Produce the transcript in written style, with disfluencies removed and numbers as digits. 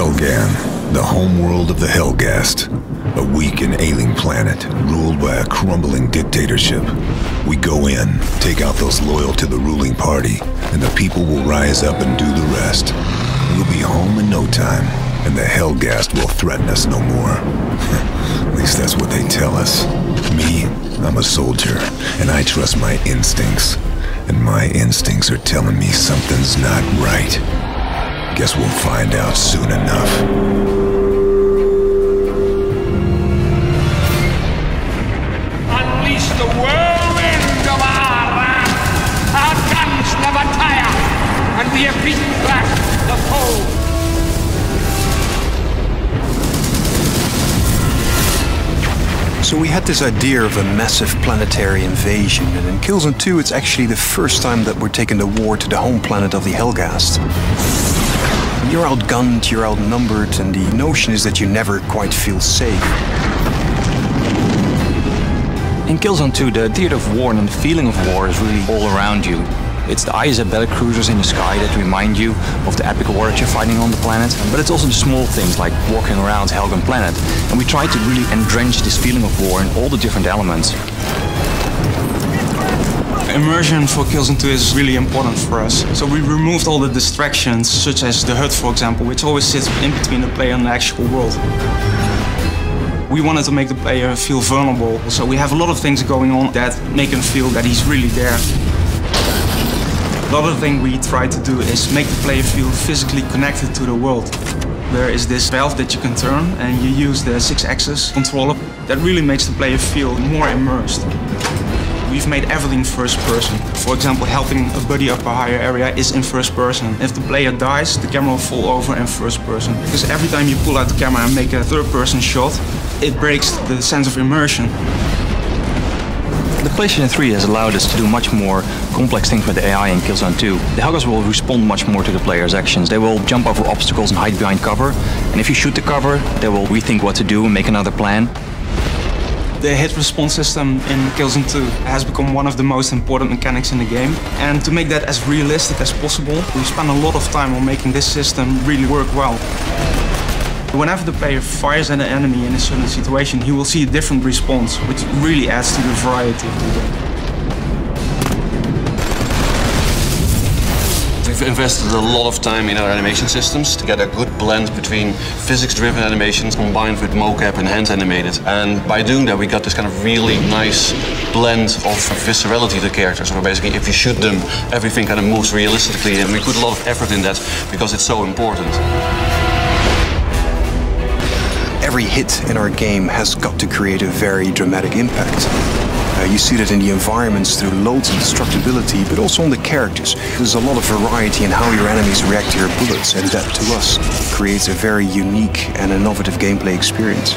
Helghan, the homeworld of the Helghast. A weak and ailing planet, ruled by a crumbling dictatorship. We go in, take out those loyal to the ruling party, and the people will rise up and do the rest. We'll be home in no time, and the Helghast will threaten us no more. At least that's what they tell us. Me, I'm a soldier, and I trust my instincts. And my instincts are telling me something's not right. Guess we'll find out soon enough. The whirlwind of our wrath. Our guns never tire, and we have beaten back the foe. So we had this idea of a massive planetary invasion, and in Killzone 2 it's actually the first time that we're taking the war to the home planet of the Helghast. You're outgunned, you're outnumbered, and the notion is that you never quite feel safe. In Killzone 2, the theater of war and the feeling of war is really all around you. It's the ISA battlecruisers in the sky that remind you of the epic war that you're fighting on the planet, but it's also the small things like walking around Helghan planet. And we try to really entrench this feeling of war in all the different elements. Immersion for Killzone 2 is really important for us. So we removed all the distractions, such as the HUD, for example, which always sits in between the player and the actual world. We wanted to make the player feel vulnerable, so we have a lot of things going on that make him feel that he's really there. The other thing we try to do is make the player feel physically connected to the world. There is this valve that you can turn, and you use the 6-axis controller. That really makes the player feel more immersed. We've made everything first person. For example, helping a buddy up a higher area is in first person. If the player dies, the camera will fall over in first person. Because every time you pull out the camera and make a third person shot, it breaks the sense of immersion. The PlayStation 3 has allowed us to do much more complex things with the AI in Killzone 2. The Helghast will respond much more to the player's actions. They will jump over obstacles and hide behind cover. And if you shoot the cover, they will rethink what to do and make another plan. The hit response system in Killzone 2 has become one of the most important mechanics in the game. And to make that as realistic as possible, we spent a lot of time on making this system really work well. Whenever the player fires at an enemy in a certain situation, he will see a different response, which really adds to the variety of the game. We've invested a lot of time in our animation systems to get a good blend between physics-driven animations combined with mocap and hand-animated. And by doing that, we got this kind of really nice blend of viscerality to the characters. So basically, if you shoot them, everything kind of moves realistically, and we put a lot of effort in that because it's so important. Every hit in our game has got to create a very dramatic impact. You see that in the environments through loads of destructibility, but also on the characters. There's a lot of variety in how your enemies react to your bullets, and that, to us, creates a very unique and innovative gameplay experience.